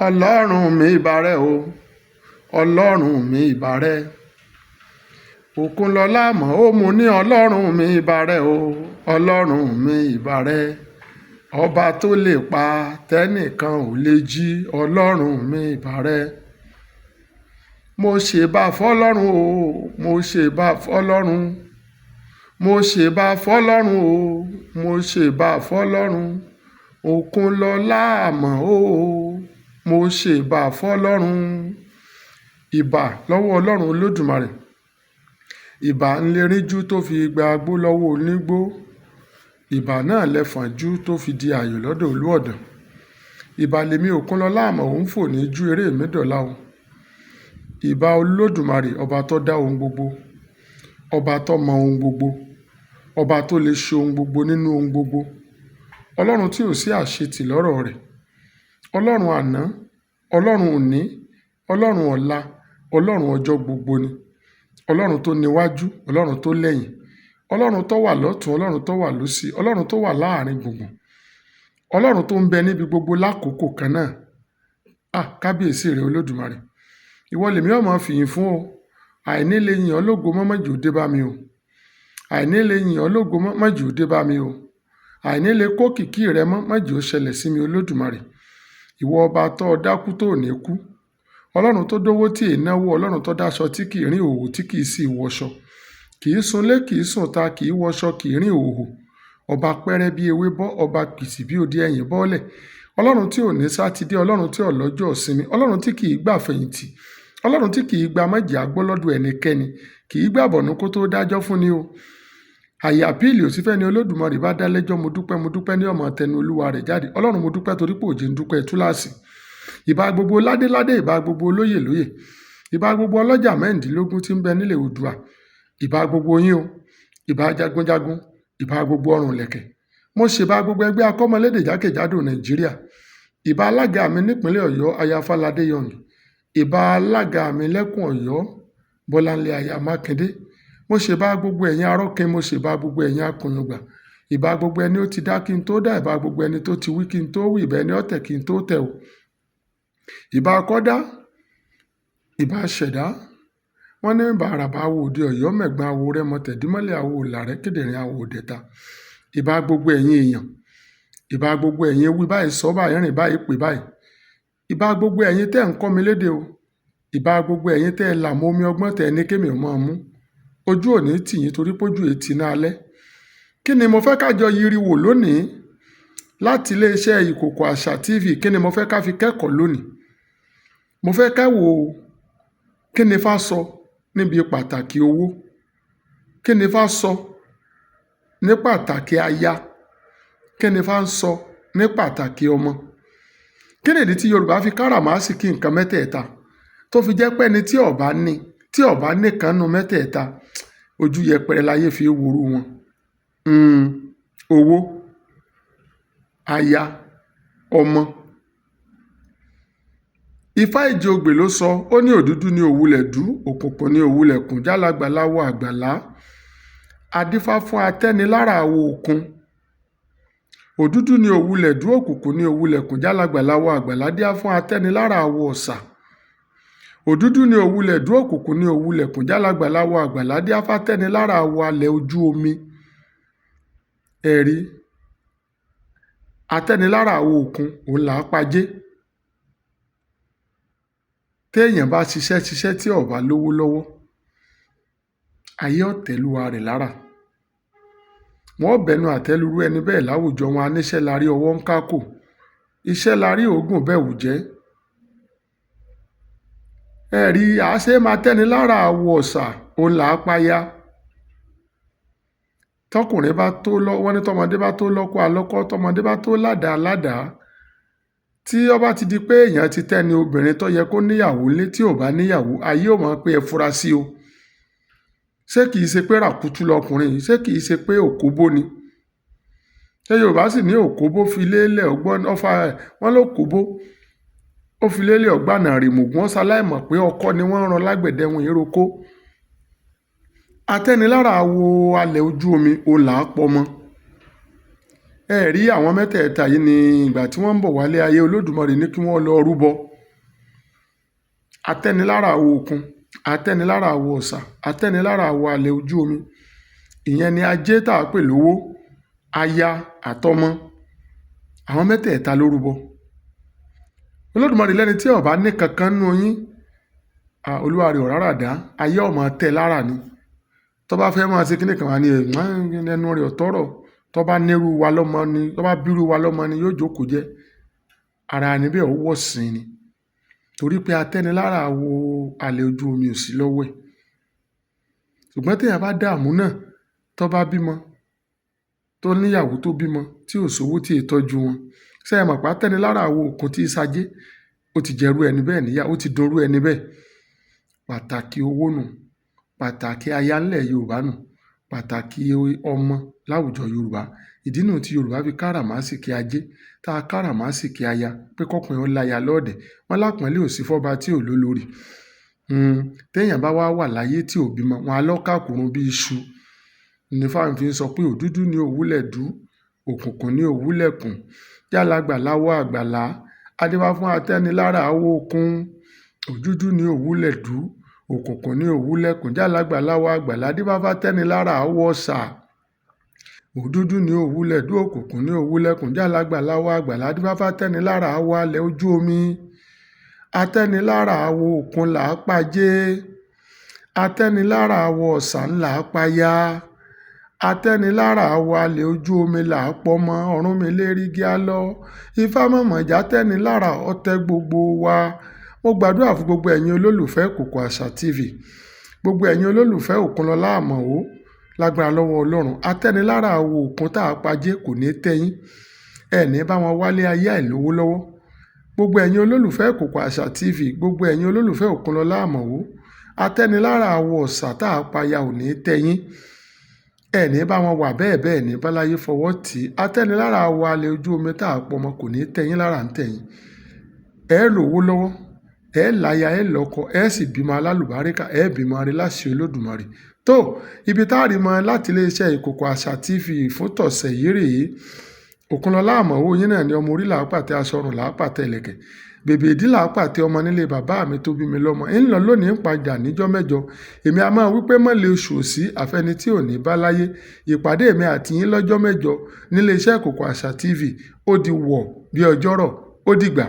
ọlọ́run mi ìbàrẹ̀ o ọlọ́run mi ìbàrẹ̀ òkunlọ́lá mọ̀ ó mu ní ọlọ́run mi ìbàrẹ̀ o ọlọ́run mi ìbàrẹ̀ ọba tó lè pa tẹ́nìkan ò lè jí ọlọ́run mi ìbàrẹ̀ mo ṣèbà fọlọ́run o mo ṣèbà fọlọ́run mo ṣèbà fọlọ́run o mo ṣèbà fọlọ́run òkunlọ́lá mọ̀ ó mo ṣèbà fọlọ́run ìbà lọ́wọ́ ọlọ́run olódùmarè ìbà ńlẹ́rìnjú tó fi gba agbó lọ́wọ́ onígbó ìbà náà lẹ́fọ̀njú tó fi di ààyò lọ́dọ̀ olúọ̀dàn ìbà lèmi òkunlọ́lá àmọ̀ òun fò ní ju eré mi dọ̀la o ìbà olódùmarè ọba tó dá ohun gbogbo ọba tó mọ ohun gbogbo ọba tó lè ṣe ohun gbogbo nínú ohun gbogbo ọlọ́run tí ò sí àṣetì lọ́rọ̀ rẹ̀ ọlọ́run àná ọlọ́run òní ọlọ́run ọ̀la ọlọ́run ọjọ́ gbogbo ni ọlọ́run tó níwájú ọlọ́run tó lẹ́yìn ọlọ́run tó wà lọ́tún ọlọ́run tó wà lósì ọlọ́run tó wà láàrin gbùngbùn ọlọ́run tó ń bẹ níbi gbogbo lákòókò kan náà kábíyèsí rẹ olódùmarè ìwọ lèmi ọmọ fìyìn fún o àìní lè yìn ọ́ lógo mọ́ mọ́jì ó dé bá mi o àìní lè yìn ọ́ lógo mọ́ mọ́jì ó dé bá mi o àìní lè kó kìkì rẹ mọ́ mọ́jì ó ṣẹlẹ̀ sí mi olódùmarè ìwọ ọba tó dákú tó ní kú ọlọ́run tó dówó tí ì náwó ọlọ́run tó dáṣọ tí kì í rìn òhò tí kì í sì wọṣọ kì í sunlé kì í sùn ta kì í wọṣọ kì í rìn òhò ọba pẹ́rẹ́ bí ewé bọ́ ọba pìsì bí òde ẹ̀yìn bọ́ọ̀lẹ̀ ọlọ́run tí ò ní sátidé ọlọ́run tí ò lọ́jọ́ ìsinmi ọlọ́run tí kì í gbà fẹ̀yìntì ọlọ́run tí kì í gba májì agbọ́lọ́dọ̀ ẹnikẹ́ni kì í gbà bọ̀nú kó tó dájọ́ fún ni o àyè àpíìlì òsì fẹ́ni olódùmarè bá dá lẹ́jọ́ mo dúpẹ́ ní ọmọ tẹnu olúwa rẹ̀ jáde ọlọ́run mo dúpẹ́ torí pé òjì ń dúpẹ́ túláàsì ìbà gbogbo ládéládé ìbà gbogbo olóyè lóyè ìbà gbogbo ọlọ́jà mẹ́rìndínlógún tí ń bẹ nílẹ̀ oòdùà ìbà gbogbo yín o ìbà jagunjagun ìbà gbogbo ọrùn lẹ̀kẹ̀ mo ṣèbà gbogbo ẹgbẹ́ akọ́mọlédè jákèjádò nàìjíríà ìbà alága mi nípínlẹ̀ ọ̀yọ́ aya Fáládé Young ìbà alága mi lẹ́kùn ọ̀yọ́ Bọ́láńlé aya Mákindé mo ṣèbà gbogbo ẹ̀yin arọ́kin mo ṣèbà gbogbo ẹ̀yin akùnyùngbà ìbà gbogbo ẹni ó ti dá kí n tó dá ìbà gbogbo ẹni tó ti wí kí n tó wí ìbà ẹni ọ̀tẹ̀ kí n tó tẹ̀ o ìbà kọ́dá ìbà ṣẹ̀dá wọ́n ní bàràbà awo òde ọ̀yọ́ mẹ̀gbọ́n awo rẹ́mọ tẹ̀dímọ́lẹ̀ awo làrẹ́ kédèrè awo òdẹ̀ta ìbà gbogbo ẹ̀yin èèyàn ìbà gbogbo ẹ̀yin wí báyìí sọ báyìí rìn báyìí pè báyìí ìbà gbogbo ẹ̀yin tẹ́ ń kọ́ mi lédè o ìbà gbogbo ẹ̀yin tẹ́ là mọ́ omi ọgbọ́n tẹ́ ní kémi ọmọ mú ojú òní tì yín torí pójú ètì náà alẹ́ kí ni mo fẹ́ kájọ yiri wò lónìí láti iléeṣẹ́ Ìkòkò Àṣà TV kí ni mo fẹ́ ká fi kẹ́kọ̀ọ́ lónìí mo fẹ́ ká wò ó kí ni Ifá sọ níbi pàtàkì owó kí ni Ifá sọ ní pàtàkì aya kí ni Ifá sọ ní pàtàkì ọmọ kí nìdí tí Yorùbá fi káràmásìkí nǹkan mẹ́tẹ̀ẹ̀ta tó fi jẹ́ pé ẹni tí ó bá nìkan nu mẹ́tẹ̀ẹ̀ta ojú yẹpẹrẹ láyé fi wòrú wọn owó aya ọmọ Ifá Ìjìogbè ló sọ ó ní òdúdú ní òwúlẹ̀ dú òkùnkùn ní òwúlẹ̀ kùn jálàgbà láwọ̀ àgbàlá adífá fún atẹ́nilára àwo òkun òdúdú ní òwúlẹ̀ dú òkùnkùn ní òwúlẹ̀ kùn jálàgbà láwọ̀ àgbàlá díá fún atẹ́nilára àwo ọ̀sà òdúdú ní òwúlẹ̀ dú òkùnkùn ní òwúlẹ̀ kùn jálàgbà láwọ̀ àgbàlá díá fún atẹ́nilára àwo alẹ̀ ojú omi ẹ̀rí atẹ́nilára àwo òkun òun là á pajé téèyàn bá ṣiṣẹ́ tí ó bá lówó lọ́wọ́ ayé ọ̀tẹ̀lúwa rẹ̀ lára wọ́n bẹnu àtẹ́lurú ẹni bẹ́ẹ̀ láwùjọ wọn aníṣẹ́ larí ọwọ́ ń kákò iṣẹ́ larí òógùn bẹ́ẹ̀ wù jẹ́ ẹ̀rí àáṣe máa tẹ́ni lára àwọ̀ ọ̀sà òun là á páyà tọkùnrin bá tó lọ wọ́n ní tọmọdé bá tó lọ́kọ àlọ́kọ́ tọmọdé bá tó ládàá ládàá tí ó bá ti di pé èèyàn ti tẹ́ni obìnrin tó yẹ kó níyàwó lé tí ò bá níyàwó ayé ò mọ̀ pé ẹ fura sí o ṣé kìí ṣe pé ràkútú lọkùnrin yìí ṣé kìí ṣe pé òkóbó ni ṣé Yorùbá sì ní òkóbó fi lélẹ̀ ọgbọ́n ọfà wọn ló kóbó ó fi lélẹ̀ ọgbànà rèmùgún wọn ṣaláìmọ̀ pé ọkọ ni wọ́n rán lágbẹ̀dẹ wọn èròkó atẹ́nilára wo alẹ̀ ojú omi ò là á pọ̀ mọ́ ẹ rí àwọn mẹ́tẹ̀ẹ̀ta yìí ní ìgbà tí wọ́n ń bọ̀ wálé ayé Olódùmarè ní kí wọ́n lọ rúbọ atẹ́nilára àwo òkun, atẹ́nilára àwo ọ̀sà, atẹ́nilára àwo alẹ̀ ojú omi. Ìyẹn ni ajé tá a pè lówó, aya àtọmọ. Àwọn mẹ́tẹ̀ẹ̀ta ló rúbọ. Olódùmarè lẹ́ni tí ó bá ní kankan nínú yín, olúwa rẹ̀ ò rárá dá, ayé ọmọ tẹ́ lára ni. Tó bá fẹ́ máa ṣe kíní kan wá ní ẹnu rẹ̀ ọ̀tọ́rọ̀, tó bá nírú wa lọ́mọ ni, tó bá bírú wa lọ́mọ ni yóò jókòó jẹ́. Ara ẹni bẹ́ẹ̀ ó wọ̀ sí ni. Torí pé atẹ́nilára àwo alẹ̀ ojú omi ò sí lọ́wọ́ ẹ̀. Ṣùgbọ́n téèyàn bá dààmú náà, tó bá bímọ, tó níyàwó tó bímọ, tí ò sówó tí è tọ́jú wọn. Ṣé ẹ mọ̀ pé atẹ́nilára àwo òkun tí ìsajé, ó ti jẹrú ẹni bẹ́ẹ̀ níyà, ó ti dorú ẹni bẹ́ẹ̀. Pàtàkì owó nù, pàtàkì aya ńlẹ̀ Yorùbá nù, pàtàkì ọmọ láwùjọ Yorùbá. Ìdí nù tí Yorùbá fi káràmásìkí ajé, tá a káràmásìkí aya, pé kọ́kùnrin ó láya lọ́ọ̀dẹ̀. Wọ́n lápọ́nlé ò sí fọ́ba tí ò lólórí. Téèyàn bá wá wà láyé tí ò bímọ, wọn á lọ́kàkùrún bí iṣu. Ní fáwọn fi ń sọ pé òdúdú ni òwúlẹ̀ dú, òkùnkùn ni òwúlẹ̀ kùn. Jálàgbà láwọ̀ àgbàlá, adébá fún atẹ́nilára àwo òkun. Òdúdú ni òwúlẹ̀ dú, òkùnkùn ní òwúlẹ̀ kùn. Jálàgbà láwọ̀ àgbàlá, adébá fún atẹ́nilára àwo ọ̀sà. Òdúdú ni òwúlẹ̀ dú, òkùnkùn ní òwúlẹ̀ kùn. Jálàgbà láwọ̀ àgbàlá, adébá fún atẹ́nilára àwo alẹ̀ ojú omi. Atẹ́nilára àwo òkun là á pajé, atẹ́nilára àwo ọ̀sà ńlá á paya, atẹ́nilára àwo alẹ̀ ojú omi là á pọmọ. Ọ̀rúnmìlérígí á lọ, Ifá mọ̀mọ̀já tẹ́nilára ọ̀tẹ̀ gbogbo wa. Mo gbàdúrà fún gbogbo ẹ̀yin olólùfẹ́ Ìkòkò Àṣà TV, gbogbo ẹ̀yin olólùfẹ́ Òkunlọlá Àmọ̀ó, lágbára lọ́wọ́ Ọlọ́run. Atẹ́nilára àwo òkun tá a pajé kò ní tẹ́yín, ẹ̀ ní bá wọn wálé ayé àìlówó lọ́wọ́. Gbogbo ẹ̀yin olólùfẹ́ Ìkòkò Àṣà TV, gbogbo ẹ̀yin olólùfẹ́ Òkunlọlá Àmọ̀ó, atẹ́nilára àwo ọ̀sà tá a paya ò ní tẹ́yín, ẹ̀ ní bá wọn wà bẹ́ẹ̀ ní báláyé fọwọ́ tì. Atẹ́nilára àwo alẹ̀ ojú omi tá a pọmọ kò ní tẹ́yín lára ń tẹ́yín. Ẹ lówó lọ́wọ́, ẹ láya, ẹ lọ́kọ, ẹ sì bímọ alálùbáríkà, ẹ bímọ arẹ láṣẹ Olódùmarè. Tó ibi tá a rí mọ láti iléeṣẹ́ Ìkòkò Àṣà TV fún tọ̀sẹ̀ yìí rèé. Òkunlọlá Àmọ̀ó yín náà ni ọmọ orí làápàtẹ aṣọrùn làápàtẹ ìlẹ̀kẹ̀. Bèbè ìdí làápàtẹ ọmọ nílé bàbá mi tó bí mi lọ́mọ. ń lọ lónìí ń padà níjọ́ mẹ́jọ. Èmi a máa wípé mọ́lẹ̀ oṣù òsì àfẹni tí ò ní bá láyé. Ìpàdé mi àti yín lọ́jọ́ mẹ́jọ nílé iṣẹ́ Ìkòkò Àṣà TV ó di wọ̀ bí ọjọ́rọ̀. Ó dìgbà.